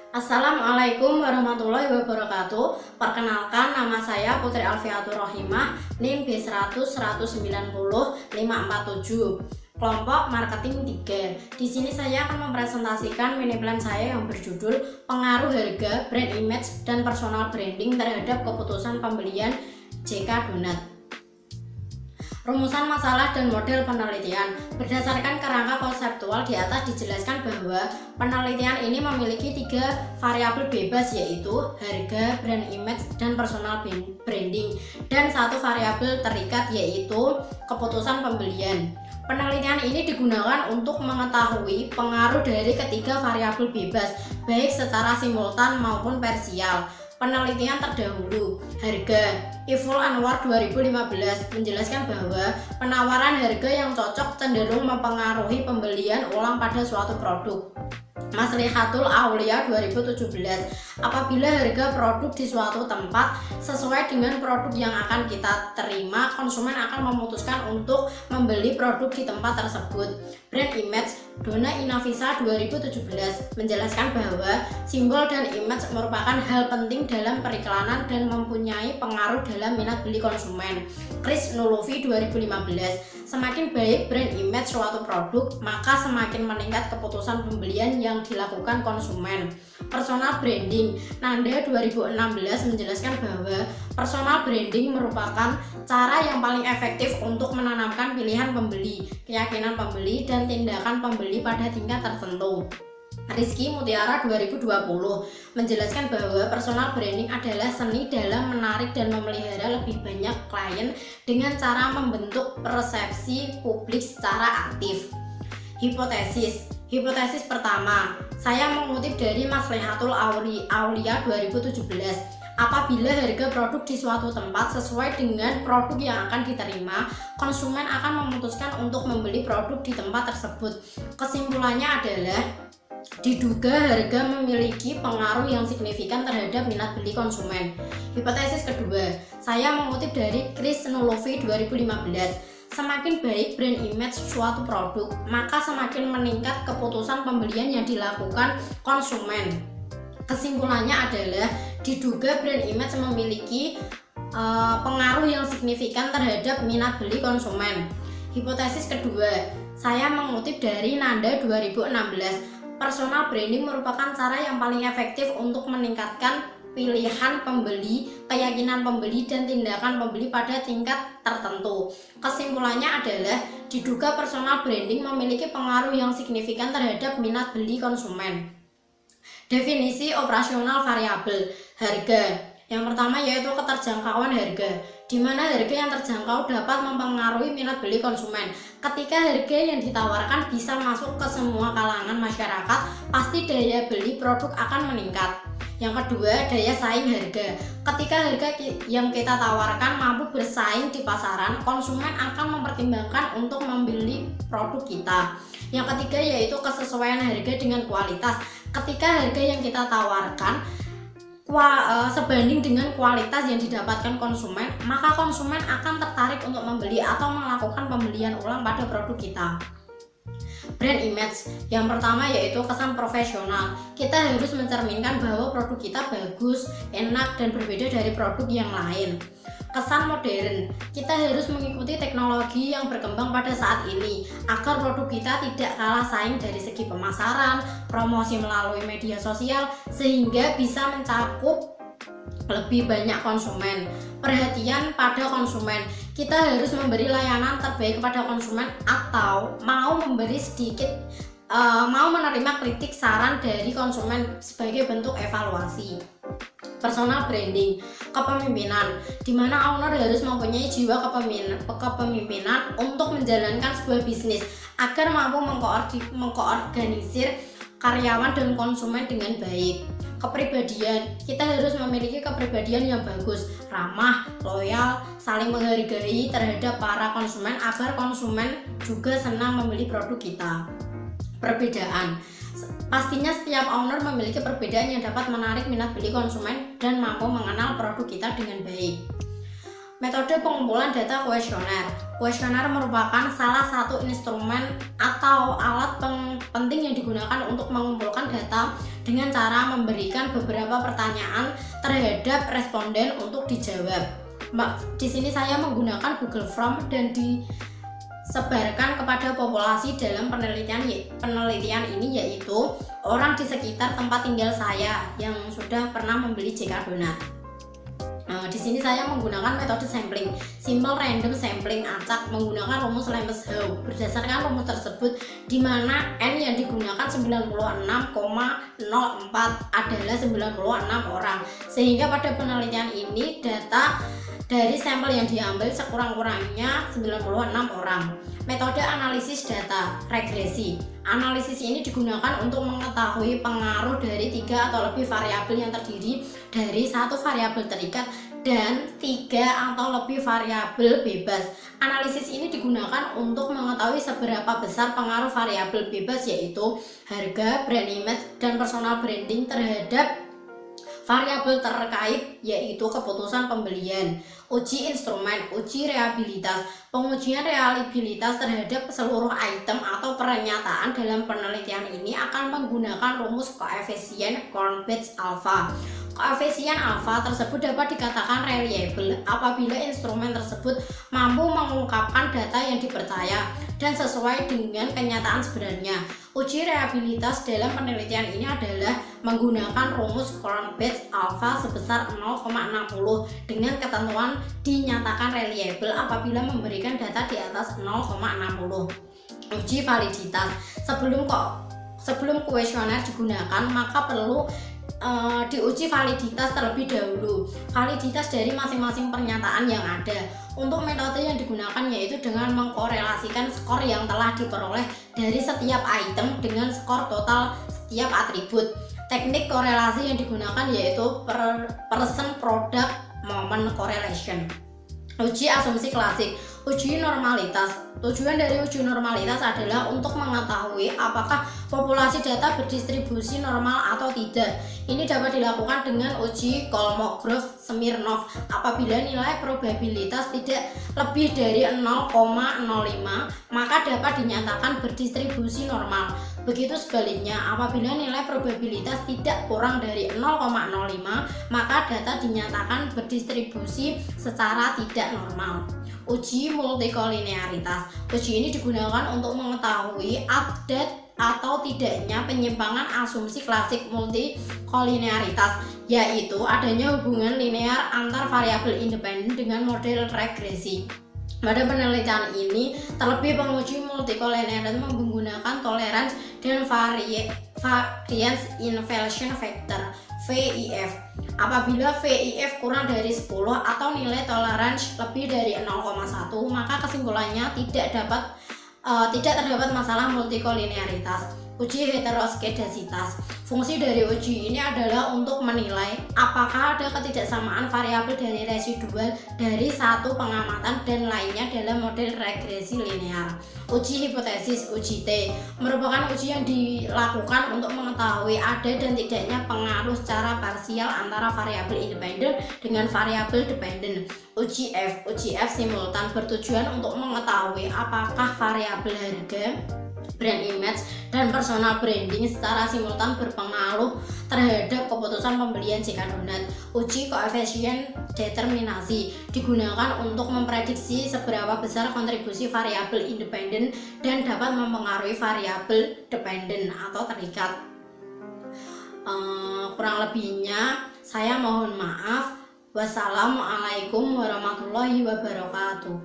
Assalamualaikum warahmatullahi wabarakatuh. Perkenalkan, nama saya Putri Alfiatur Rohimah, NIM B100190547, kelompok marketing 3. Di sini saya akan mempresentasikan mini plan saya yang berjudul pengaruh harga, brand image, dan personal branding terhadap keputusan pembelian JK Donat. Rumusan masalah dan model penelitian. Berdasarkan kerangka konseptual di atas dijelaskan bahwa penelitian ini memiliki 3 variabel bebas, yaitu harga, brand image, dan personal branding, dan 1 variabel terikat, yaitu keputusan pembelian. Penelitian ini digunakan untuk mengetahui pengaruh dari ketiga variabel bebas, baik secara simultan maupun parsial. Penelitian terdahulu, harga. Iful Anwar 2015 menjelaskan bahwa penawaran harga yang cocok cenderung mempengaruhi pembelian ulang pada suatu produk. Maslihatul Aulia 2017, apabila harga produk di suatu tempat sesuai dengan produk yang akan kita terima, konsumen akan memutuskan untuk membeli produk di tempat tersebut. Brand image, Dona Inavisa 2017 menjelaskan bahwa simbol dan image merupakan hal penting dalam periklanan dan mempunyai pengaruh dalam minat beli konsumen. Chris Nulufi 2015, semakin baik brand image suatu produk, maka semakin meningkat keputusan pembelian yang dilakukan konsumen. Personal branding, Nanda 2016 menjelaskan bahwa personal branding merupakan cara yang paling efektif untuk menanamkan pilihan pembeli, keyakinan pembeli, dan tindakan pembeli pada tingkat tertentu. Rizky Mutiara 2020 menjelaskan bahwa personal branding adalah seni dalam menarik dan memelihara lebih banyak klien dengan cara membentuk persepsi publik secara aktif. Hipotesis pertama, saya mengutip dari Maslihatul Aulia 2017. Apabila harga produk di suatu tempat sesuai dengan produk yang akan diterima, konsumen akan memutuskan untuk membeli produk di tempat tersebut. Kesimpulannya adalah diduga harga memiliki pengaruh yang signifikan terhadap minat beli konsumen. Hipotesis kedua, saya mengutip dari Chris Nulufi 2015. Semakin baik brand image suatu produk, maka semakin meningkat keputusan pembelian yang dilakukan konsumen. Kesimpulannya adalah diduga brand image memiliki pengaruh yang signifikan terhadap minat beli konsumen. Hipotesis kedua, saya mengutip dari Nanda 2016. Personal branding merupakan cara yang paling efektif untuk meningkatkan pilihan pembeli, keyakinan pembeli, dan tindakan pembeli pada tingkat tertentu. Kesimpulannya adalah diduga personal branding memiliki pengaruh yang signifikan terhadap minat beli konsumen. Definisi operasional variabel harga. Yang pertama yaitu keterjangkauan harga, di mana harga yang terjangkau dapat mempengaruhi minat beli konsumen. Ketika harga yang ditawarkan bisa masuk ke semua kalangan masyarakat, pasti daya beli produk akan meningkat. Yang kedua, daya saing harga. Ketika harga yang kita tawarkan mampu bersaing di pasaran, konsumen akan mempertimbangkan untuk membeli produk kita. Yang ketiga yaitu kesesuaian harga dengan kualitas. Ketika harga yang kita tawarkan sebanding dengan kualitas yang didapatkan konsumen, maka konsumen akan tertarik untuk membeli atau melakukan pembelian ulang pada produk kita. Brand image, yang pertama yaitu kesan profesional. Kita harus mencerminkan bahwa produk kita bagus, enak, dan berbeda dari produk yang lain. Kesan modern, kita harus mengikuti teknologi yang berkembang pada saat ini agar produk kita tidak kalah saing dari segi pemasaran, promosi melalui media sosial, sehingga bisa mencakup lebih banyak konsumen. Perhatian pada konsumen, kita harus memberi layanan terbaik kepada konsumen atau mau menerima kritik saran dari konsumen sebagai bentuk evaluasi. Personal branding, kepemimpinan, di mana owner harus mempunyai jiwa kepemimpinan untuk menjalankan sebuah bisnis agar mampu mengkoordinir karyawan dan konsumen dengan baik. Kepribadian, kita harus memiliki kepribadian yang bagus, ramah, loyal, saling menghargai terhadap para konsumen agar konsumen juga senang membeli produk kita. Perbedaan, pastinya setiap owner memiliki perbedaan yang dapat menarik minat beli konsumen dan mampu mengenal produk kita dengan baik. Metode pengumpulan data kuesioner. Kuesioner merupakan salah satu instrumen atau alat penting yang digunakan untuk mengumpulkan data dengan cara memberikan beberapa pertanyaan terhadap responden untuk dijawab. Di sini saya menggunakan Google Form dan disebarkan kepada populasi dalam penelitian ini, yaitu orang di sekitar tempat tinggal saya yang sudah pernah membeli JK Donat. Di sini saya menggunakan metode sampling, simple random sampling acak menggunakan rumus Lemeshow. Berdasarkan rumus tersebut, di mana N yang digunakan 96,04 adalah 96 orang, sehingga pada penelitian ini data dari sampel yang diambil sekurang-kurangnya 96 orang. Metode analisis data regresi. Analisis ini digunakan untuk mengetahui pengaruh dari 3 atau lebih variabel yang terdiri dari satu variabel terikat dan 3 atau lebih variabel bebas. Analisis ini digunakan untuk mengetahui seberapa besar pengaruh variabel bebas, yaitu harga, brand image, dan personal branding terhadap variabel terkait, yaitu keputusan pembelian. Uji instrumen, uji reliabilitas. Pengujian reliabilitas terhadap seluruh item atau pernyataan dalam penelitian ini akan menggunakan rumus koefisien Cornbach alpha. Koefisien alfa tersebut dapat dikatakan reliable apabila instrumen tersebut mampu mengungkapkan data yang dipercaya dan sesuai dengan kenyataan sebenarnya. Uji reliabilitas dalam penelitian ini adalah menggunakan rumus Cornbach alpha sebesar 0,60 dengan ketentuan dinyatakan reliable apabila memberikan data di atas 0,60. Uji validitas. Sebelum kuesioner digunakan, maka perlu diuji validitas terlebih dahulu, validitas dari masing-masing pernyataan yang ada. Untuk metode yang digunakan yaitu dengan mengkorelasikan skor yang telah diperoleh dari setiap item dengan skor total setiap atribut. Teknik korelasi yang digunakan yaitu person product moment correlation. Uji asumsi klasik. Uji normalitas. Tujuan dari uji normalitas adalah untuk mengetahui apakah populasi data berdistribusi normal atau tidak. Ini dapat dilakukan dengan uji Kolmogorov-Smirnov apabila nilai probabilitas tidak lebih dari 0,05 maka dapat dinyatakan berdistribusi normal. Begitu sebaliknya, apabila nilai probabilitas tidak kurang dari 0,05 maka data dinyatakan berdistribusi secara tidak normal. Uji multikolinearitas. Uji ini digunakan untuk mengetahui update atau tidaknya penyimpangan asumsi klasik multikolinearitas, yaitu adanya hubungan linear antar variabel independen dengan model regresi. Pada penelitian ini, terlebih penguji multikolinearitas menggunakan tolerance dan variance inversion factor (VIF). Apabila VIF kurang dari 10 atau nilai toleransi lebih dari 0,1, maka kesimpulannya tidak terdapat masalah multikolinearitas. Uji heteroskedasitas. Fungsi dari uji ini adalah untuk menilai apakah ada ketidaksamaan variabel dari residual dari satu pengamatan dan lainnya dalam model regresi linear. Uji hipotesis (UJT) merupakan uji yang dilakukan untuk mengetahui ada dan tidaknya pengaruh secara parsial antara variabel independen dengan variabel dependen. Uji F simultan bertujuan untuk mengetahui apakah variabel harga, brand image, dan personal branding secara simultan berpengaruh terhadap keputusan pembelian JK Donat. Uji koefisien determinasi digunakan untuk memprediksi seberapa besar kontribusi variabel independen dan dapat mempengaruhi variabel dependen atau terikat. Kurang lebihnya saya mohon maaf. Wassalamualaikum warahmatullahi wabarakatuh.